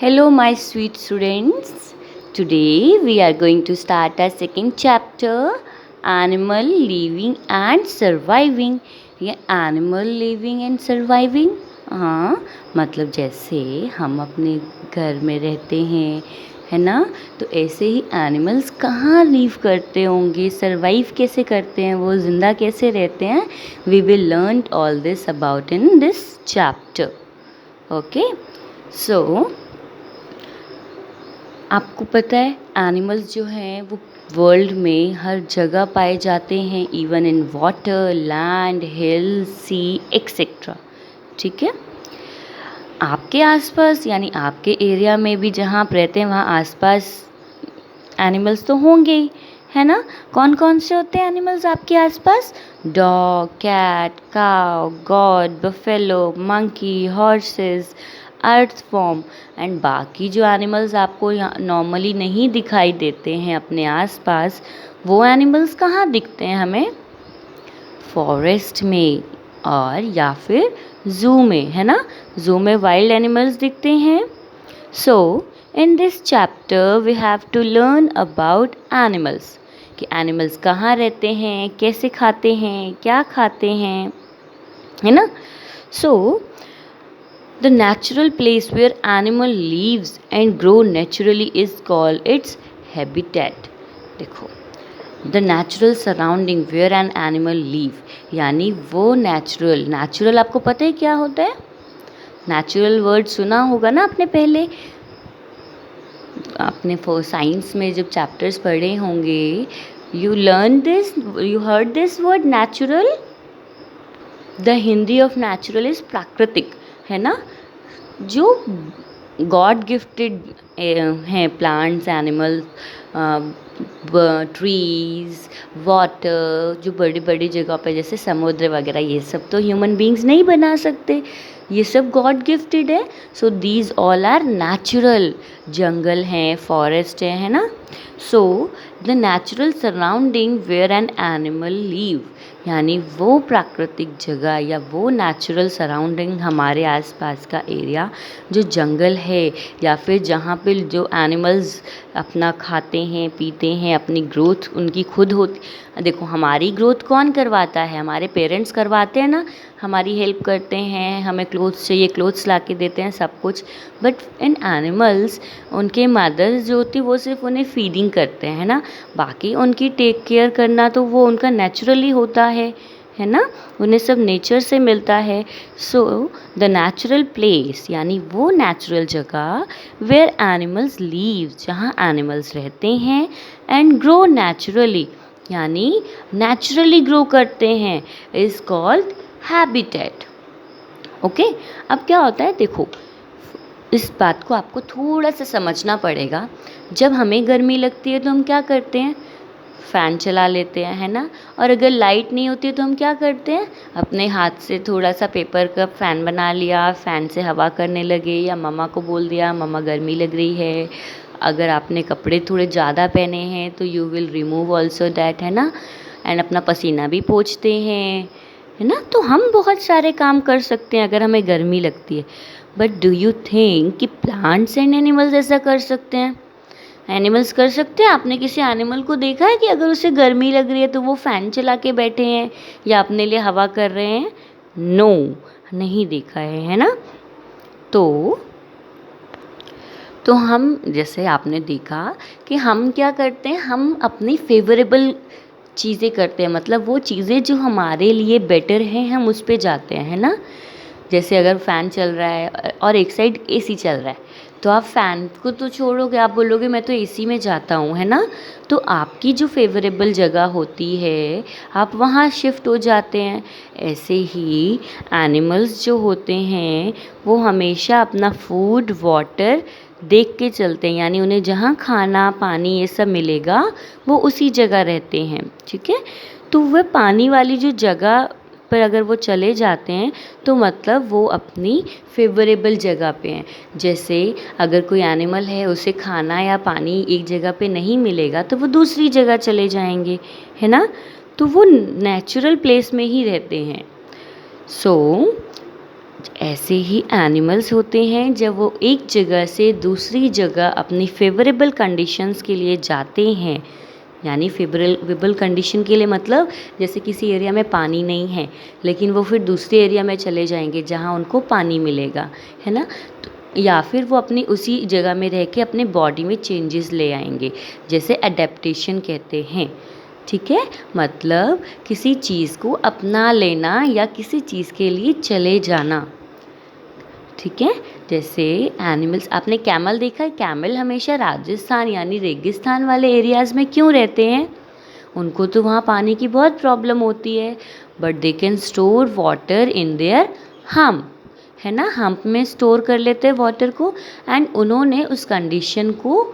Hello, my sweet students. Today we are going to start our second chapter, Animal Living and Surviving. ये animal living and surviving, हाँ मतलब जैसे हम अपने घर में रहते हैं, है ना, तो ऐसे ही एनिमल्स कहाँ लिव करते होंगे, सर्वाइव कैसे करते हैं, वो ज़िंदा कैसे रहते हैं. We will learn all this about in this chapter. Okay, so आपको पता है एनिमल्स जो हैं वो वर्ल्ड में हर जगह पाए जाते हैं, even in water, land, hill, sea etcetera. ठीक है, आपके आसपास यानी आपके एरिया में भी जहाँ आप रहते हैं वहाँ आसपास एनिमल्स तो होंगे ही, है ना. कौन कौन से होते हैं एनिमल्स आपके आसपास? Dog, cat, cow, goat, buffalo, monkey, horses, earthworm and बाकी जो एनिमल्स आपको यहाँ नॉर्मली नहीं दिखाई देते हैं अपने आसपास, वो एनिमल्स कहाँ दिखते हैं हमें? फॉरेस्ट में और या फिर जू में, है ना. जू में वाइल्ड एनिमल्स दिखते हैं. So in this chapter we have to learn about animals, कि एनिमल्स कहाँ रहते हैं, कैसे खाते हैं, क्या खाते हैं, है ना. सो the natural place where animal lives and grow naturally is called its habitat. देखो, the natural surrounding where an animal live, यानी वो natural आपको पता है क्या होता है? natural word सुना होगा ना आपने पहले, आपने साइंस में जब चैप्टर्स पढ़े होंगे, you learned this, you heard this word natural. the Hindi of natural is प्राकृतिक, है ना. जो गॉड गिफ्टेड हैं प्लांट्स, एनिमल्स, ट्रीज, वाटर, जो बड़ी बड़ी जगह पे जैसे समुद्र वगैरह, ये सब तो ह्यूमन बींग्स नहीं बना सकते, ये सब गॉड गिफ्टेड है. So these all are natural. जंगल हैं, फॉरेस्ट है ना. So the natural surrounding where an animal live, यानी वो प्राकृतिक जगह या वो नेचुरल सराउंडिंग, हमारे आसपास का एरिया जो जंगल है या फिर जहाँ पे जो एनिमल्स अपना खाते हैं, पीते हैं, अपनी ग्रोथ उनकी खुद होती. देखो, हमारी ग्रोथ कौन करवाता है? हमारे पेरेंट्स करवाते हैं ना, हमारी हेल्प करते हैं, हमें क्लोथ्स चाहिए क्लोथ्स ला के देते हैं, सब कुछ. बट इन एनिमल्स उनके मदर्स जो होती वो सिर्फ उन्हें फीडिंग करते हैं ना, बाकी उनकी टेक केयर करना तो वो उनका नेचुरली होता है ना, उन्हें सब नेचर से मिलता है. सो द नेचुरल प्लेस, यानी वो नेचुरल जगह वेयर एनिमल्स लीव, जहाँ एनिमल्स रहते हैं, एंड ग्रो नेचुरली, यानी नेचुरली ग्रो करते हैं, इज कॉल्ड हैबिटेट. ओके, अब क्या होता है, देखो इस बात को आपको थोड़ा सा समझना पड़ेगा. जब हमें गर्मी लगती है तो हम क्या करते हैं? फ़ैन चला लेते हैं, है ना. और अगर लाइट नहीं होती तो हम क्या करते हैं? अपने हाथ से थोड़ा सा पेपर का फ़ैन बना लिया, फ़ैन से हवा करने लगे, या मम्मा को बोल दिया मम्मा गर्मी लग रही है. अगर आपने कपड़े थोड़े ज़्यादा पहने हैं तो you will remove also that, है ना. एंड अपना पसीना भी पोंछते हैं, है ना. तो हम बहुत सारे काम कर सकते हैं अगर हमें गर्मी लगती है. बट डू यू थिंक कि प्लांट्स एंड एनिमल्स ऐसा कर सकते हैं? एनिमल्स कर सकते हैं? आपने किसी एनिमल को देखा है कि अगर उसे गर्मी लग रही है तो वो फ़ैन चला के बैठे हैं या अपने लिए हवा कर रहे हैं? नो, नहीं देखा है ना. तो हम, जैसे आपने देखा कि हम क्या करते हैं, हम अपनी फेवरेबल चीज़ें करते हैं, मतलब वो चीज़ें जो हमारे लिए बेटर हैं हम उस पे जाते हैं, है ना. जैसे अगर फ़ैन चल रहा है और एक साइड एसी चल रहा है, तो आप फ़ैन को तो छोड़ोगे, आप बोलोगे मैं तो एसी में जाता हूँ, है ना. तो आपकी जो फेवरेबल जगह होती है आप वहाँ शिफ्ट हो जाते हैं. ऐसे ही एनिमल्स जो होते हैं वो हमेशा अपना फूड, वाटर देख के चलते हैं, यानी उन्हें जहाँ खाना पानी ये सब मिलेगा वो उसी जगह रहते हैं. ठीक है, तो वह पानी वाली जो जगह पर अगर वो चले जाते हैं तो मतलब वो अपनी फेवरेबल जगह पे हैं. जैसे अगर कोई एनिमल है उसे खाना या पानी एक जगह पे नहीं मिलेगा तो वो दूसरी जगह चले जाएंगे, है ना. तो वो नेचुरल प्लेस में ही रहते हैं. सो ऐसे ही एनिमल्स होते हैं, जब वो एक जगह से दूसरी जगह अपनी फेवरेबल कंडीशंस के लिए जाते हैं, यानी फेवरेबल कंडीशन के लिए मतलब जैसे किसी एरिया में पानी नहीं है लेकिन वो फिर दूसरे एरिया में चले जाएंगे जहाँ उनको पानी मिलेगा, है ना। तो या फिर वो अपनी उसी जगह में रह के अपने बॉडी में चेंजेस ले आएंगे, जैसे अडेप्टेशन कहते हैं। ठीक है, मतलब किसी चीज़ को अपना लेना या किसी चीज़ के लिए चले जाना। ठीक है, जैसे एनिमल्स, आपने कैमल देखा है? कैमल हमेशा राजस्थान यानी रेगिस्तान वाले एरियाज़ में क्यों रहते हैं? उनको तो वहाँ पानी की बहुत प्रॉब्लम होती है, but they can store water in their hump, है ना। हम्प में स्टोर कर लेते हैं वाटर को, एंड उन्होंने उस कंडीशन को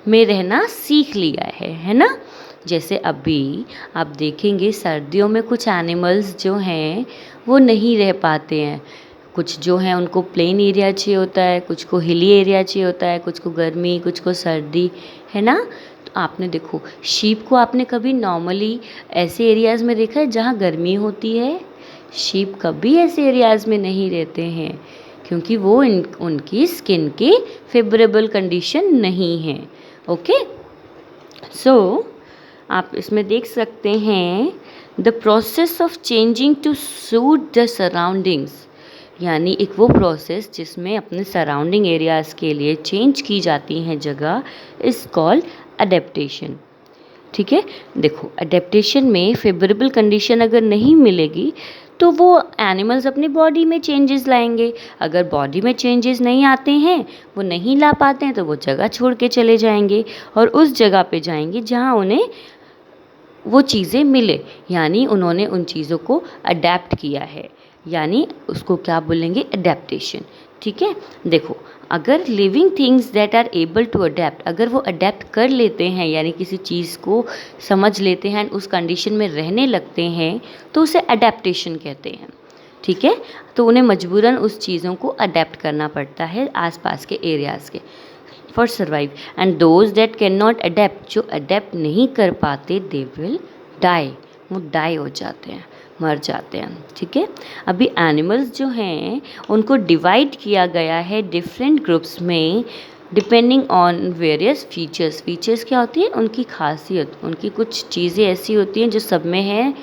में रहना सीख लिया है ना। जैसे अभी आप देखेंगे सर्दियों में कुछ एनिमल्स जो हैं वो नहीं रह पाते हैं, कुछ जो हैं उनको प्लेन एरिया चाहिए होता है, कुछ को हिली एरिया चाहिए होता है, कुछ को गर्मी, कुछ को सर्दी, है ना। तो आपने देखो शीप को आपने कभी नॉर्मली ऐसे एरियाज़ में देखा है जहाँ गर्मी होती है? शीप कभी ऐसे एरियाज़ में नहीं रहते हैं, क्योंकि वो उनकी स्किन की फेवरेबल कंडीशन नहीं है। ओके, सो आप इसमें देख सकते हैं the process of changing to suit the surroundings, यानी एक वो प्रोसेस जिसमें अपने सराउंडिंग एरियाज़ के लिए चेंज की जाती हैं जगह, इज़ कॉल्ड अडेप्टेशन। ठीक है, देखो अडेप्टेशन में फेवरेबल कंडीशन अगर नहीं मिलेगी तो वो एनिमल्स अपनी बॉडी में चेंजेस लाएंगे। अगर बॉडी में चेंजेस नहीं आते हैं, वो नहीं ला पाते हैं, तो वो जगह छोड़ के चले जाएंगे और उस जगह पे जाएंगे जहाँ उन्हें वो चीज़ें मिले, यानी उन्होंने उन चीज़ों को अडेप्ट किया है, यानी उसको क्या बोलेंगे? अडेप्टेशन। ठीक है, देखो अगर living things that are able to adapt, अगर वो अडेप्ट कर लेते हैं यानी किसी चीज़ को समझ लेते हैं उस कंडीशन में रहने लगते हैं, तो उसे अडेप्टेशन कहते हैं। ठीक है, तो उन्हें मजबूरन उस चीज़ों को अडेप्ट करना पड़ता है आसपास के एरियाज़ के for survive. And those that can not adapt, जो अडेप्ट नहीं कर पाते, दे विल डाई, वो डाई हो जाते हैं, मर जाते हैं। ठीक है, अभी एनिमल्स जो हैं उनको डिवाइड किया गया है डिफरेंट ग्रुप्स में depending on various features. Features क्या होती है? उनकी खासियत, उनकी कुछ चीज़ें ऐसी होती हैं जो सब में है,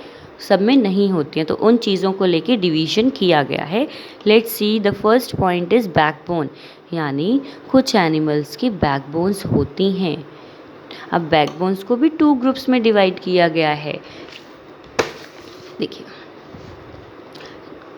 सब में नहीं होती हैं, तो उन चीज़ों को लेके डिवीज़न किया गया है। Let's see, the first point is backbone, यानी कुछ एनिमल्स की बैकबोन्स होती हैं। अब बैकबोन्स को भी 2 ग्रुप्स में डिवाइड किया गया है। देखिए,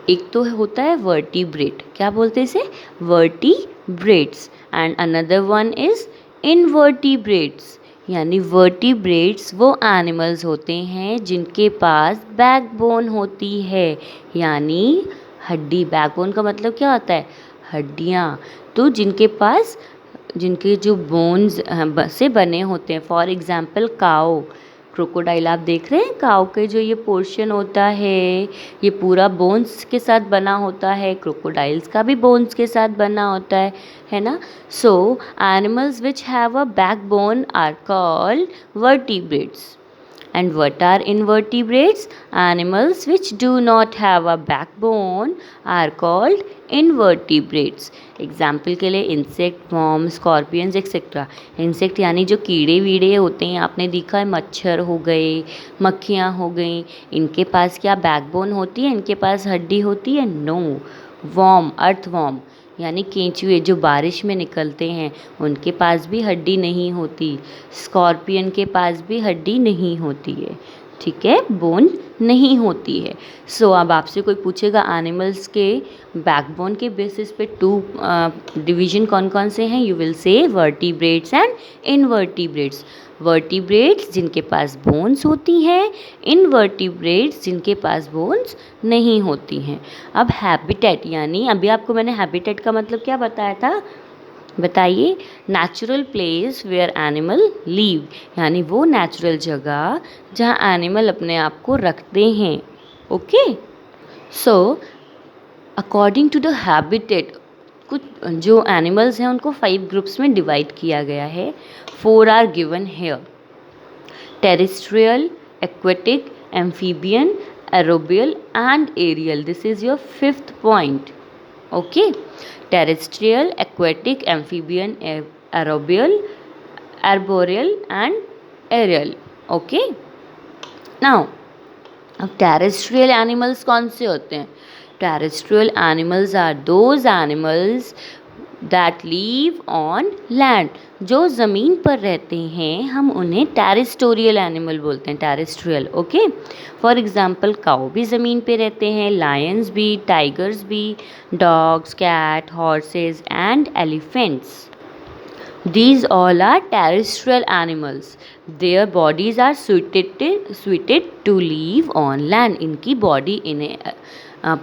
एक तो होता है वर्टिब्रेट, क्या बोलते हैं इसे? Vertebrates, and another one is invertebrates, यानी वर्टिब्रेट्स वो एनिमल्स होते हैं जिनके पास बैकबोन होती है, यानी हड्डी। बैकबोन का मतलब क्या होता है? हड्डियाँ। तो जिनके पास, जिनके जो बोन्स से बने होते हैं, फॉर एग्जाम्पल काओ, क्रोकोडाइल आप देख रहे हैं, काओ के जो ये पोर्शन होता है ये पूरा बोन्स के साथ बना होता है, क्रोकोडाइल्स का भी बोन्स के साथ बना होता है ना। So animals which have a backbone are called vertebrates. And what are invertebrates? Animals which do not have a backbone are called invertebrates. Example के लिए insect, worm, scorpions etcetera. Insect यानी जो कीड़े वीड़े होते हैं, आपने देखा है मच्छर हो गए, मक्खियाँ हो गई, इनके पास क्या बैकबोन होती है? इनके पास हड्डी होती है? नो। वॉर्म, अर्थ वॉर्म यानी केंचुए जो बारिश में निकलते हैं, उनके पास भी हड्डी नहीं होती। स्कॉर्पियन के पास भी हड्डी नहीं होती है। ठीक है, बोन नहीं होती है। सो अब आपसे कोई पूछेगा एनिमल्स के बैकबोन के बेसिस पे 2 डिवीजन कौन कौन से हैं? You will say vertebrates and invertebrates. Vertebrates जिनके पास बोन्स होती हैं, इनवर्टिब्रेट्स जिनके पास बोन्स नहीं होती हैं। अब हैबिटेट, यानी अभी आपको मैंने हैबिटेट का मतलब क्या बताया था? बताइए। Natural place where animal live, यानी वो नेचुरल जगह जहाँ एनिमल अपने आप को रखते हैं। Okay, so according to the habitat, कुछ जो एनिमल्स हैं उनको 5 ग्रुप्स में डिवाइड किया गया है। 4 are given here: terrestrial, aquatic, amphibian, arboreal and aerial. This is your 5th point. Okay, terrestrial, aquatic, amphibian, arboreal, arboreal and aerial. Okay, now अब terrestrial animals कौन से होते हैं? Terrestrial animals are those animals that live on land, जो ज़मीन पर रहते हैं हम उन्हें टेरेस्टोरियल एनिमल बोलते हैं, terrestrial. Okay, for example cow भी ज़मीन पे रहते हैं, लायंस भी, टाइगर्स भी, dogs, cat, horses and elephants. These all are terrestrial animals. Their bodies are suited to live on land. इनकी बॉडी इन्हें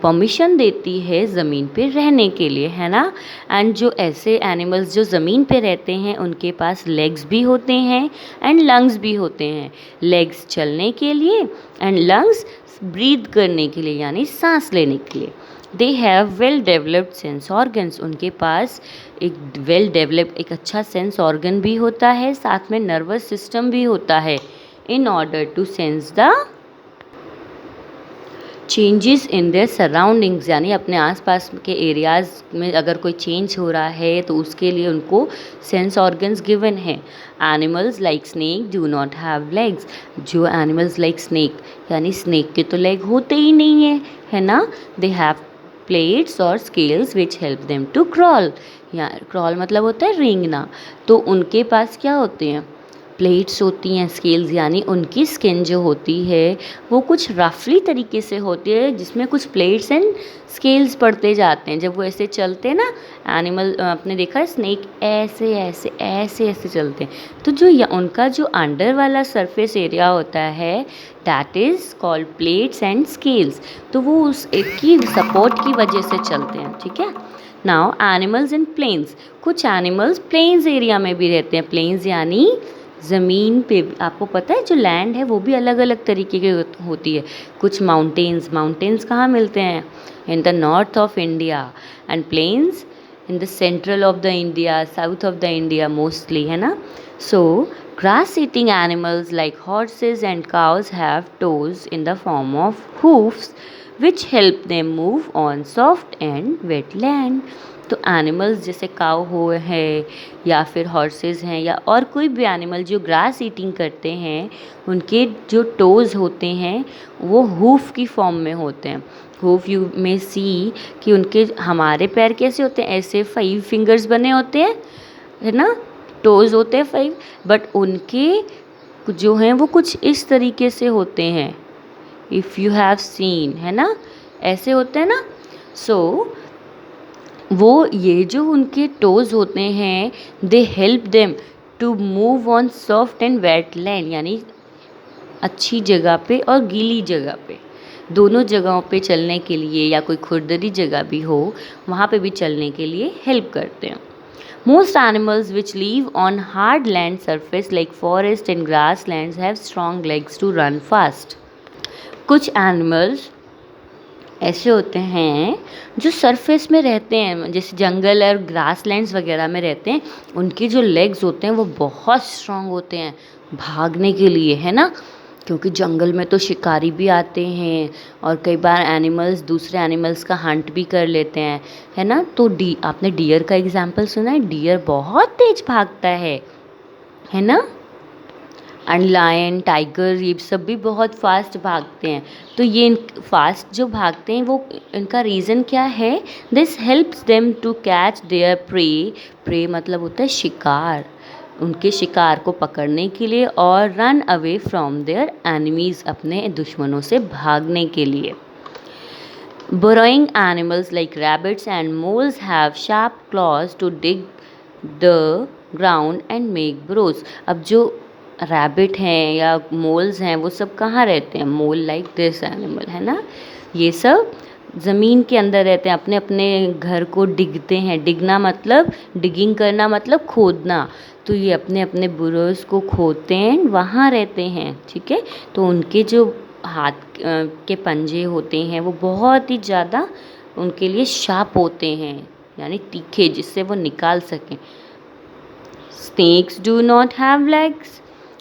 परमिशन देती है ज़मीन पे रहने के लिए, है ना। एंड जो ऐसे एनिमल्स जो ज़मीन पे रहते हैं उनके पास लेग्स भी होते हैं एंड लंग्स भी होते हैं। लेग्स चलने के लिए एंड लंग्स ब्रीथ करने के लिए, यानी सांस लेने के लिए। They have well developed sense organs, उनके पास एक वेल डेवलप्ड एक अच्छा सेंस ऑर्गन भी होता है, साथ में नर्वस सिस्टम भी होता है, in order to sense the changes in their surroundings, यानी अपने आसपास के एरियाज़ में अगर कोई चेंज हो रहा है तो उसके लिए उनको सेंस ऑर्गन्स गिवन है। Animals like snake do not have legs, जो एनिमल्स लाइक स्नेक, यानी स्नेक के तो लेग होते ही नहीं है ना। दे हैव प्लेट्स और scales which help them to crawl, या क्रॉल मतलब होता है रेंगना, तो उनके पास क्या होते हैं? प्लेट्स होती हैं, स्केल्स, यानी उनकी स्किन जो होती है वो कुछ रफली तरीके से होती है, जिसमें कुछ प्लेट्स एंड स्केल्स पड़ते जाते हैं। जब वो ऐसे चलते हैं ना, एनिमल आपने देखा है स्नेक ऐसे ऐसे ऐसे ऐसे चलते हैं, तो जो उनका जो अंडर वाला सरफेस एरिया होता है that is called plates and scales, तो वो उस एक की सपोर्ट की वजह से चलते हैं, ठीक है। नाउ एनिमल्स इन प्लेन्स, कुछ एनिमल्स प्लेन्स एरिया में भी रहते हैं। प्लेन्स यानी ज़मीन पे, आपको पता है जो लैंड है वो भी अलग अलग तरीके की होती है। कुछ माउंटेन्स कहाँ मिलते हैं? In the north of India, and plains in the central of the India, south of the India mostly, है ना। सो grass eating animals like horses and cows have toes in the form of hoofs which help them move on soft and wet land. तो animals जैसे काऊ हो है या फिर horses हैं या और कोई भी एनिमल जो ग्रास ईटिंग करते हैं, उनके जो टोज़ होते हैं वो हूफ की फॉर्म में होते हैं। हूफ यू में सी कि उनके हमारे पैर कैसे होते हैं, ऐसे 5 फिंगर्स बने होते हैं, है ना, टोज़ होते हैं 5, बट उनके जो हैं वो कुछ इस तरीके से होते हैं, इफ़ यू हैव सीन, है ना, ऐसे होते हैं ना। सो वो ये जो उनके टोज़ होते हैं they help them to move on soft and wet land, यानी अच्छी जगह पे और गीली जगह पे, दोनों जगहों पे चलने के लिए, या कोई खुरदरी जगह भी हो वहाँ पे भी चलने के लिए हेल्प करते हैं। Most animals which live on hard land surface like forest and grasslands have strong legs to run fast. कुछ एनिमल्स ऐसे होते हैं जो सरफेस में रहते हैं, जैसे जंगल और ग्रासलैंड्स वगैरह में रहते हैं, उनके जो लेग्स होते हैं वो बहुत स्ट्रांग होते हैं भागने के लिए, है ना, क्योंकि जंगल में तो शिकारी भी आते हैं और कई बार एनिमल्स दूसरे एनिमल्स का हंट भी कर लेते हैं, है ना। तो आपने डियर का एग्जाम्पल सुना है, डियर बहुत तेज भागता है ना। एंड लायन, टाइगर, ये सब भी बहुत फास्ट भागते हैं। तो ये फास्ट जो भागते हैं वो इनका रीज़न क्या है? This helps them to catch their prey मतलब होता है शिकार, उनके शिकार को पकड़ने के लिए, और run away from their enemies, अपने दुश्मनों से भागने के लिए। Burrowing animals like rabbits and moles have sharp claws to dig the ground and make burrows. अब जो रैबिट हैं या मोल्स हैं वो सब कहाँ रहते हैं? मोल लाइक दिस एनिमल, है ना, ये सब ज़मीन के अंदर रहते हैं, अपने अपने घर को डिगते हैं। डिगना मतलब, डिगिंग करना मतलब खोदना, तो ये अपने अपने बुरोज को खोदते हैं, वहाँ रहते हैं, ठीक है। तो उनके जो हाथ के पंजे होते हैं वो बहुत ही ज़्यादा उनके लिए शार्प होते हैं, यानी तीखे, जिससे वो निकाल सकें। Snakes do not have legs,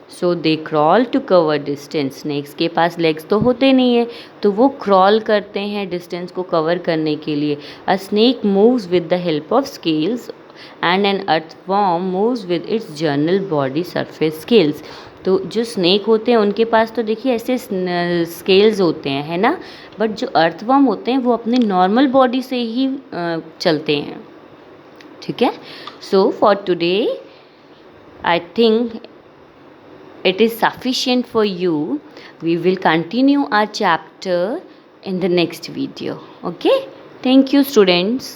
so they crawl to cover distance. Snakes के पास लेग्स तो होते नहीं है, तो वो क्रॉल करते हैं डिस्टेंस को कवर करने के लिए। A snake moves with the help of scales and an earthworm moves with its general body surface scales. तो जो स्नेक होते हैं उनके पास तो देखिए ऐसे स्केल्स होते हैं, है ना, बट जो अर्थवॉर्म होते हैं वो अपने नॉर्मल बॉडी से ही चलते हैं। ठीक है, so for today I think it is sufficient for you. We will continue our chapter in the next video. Okay, thank you students.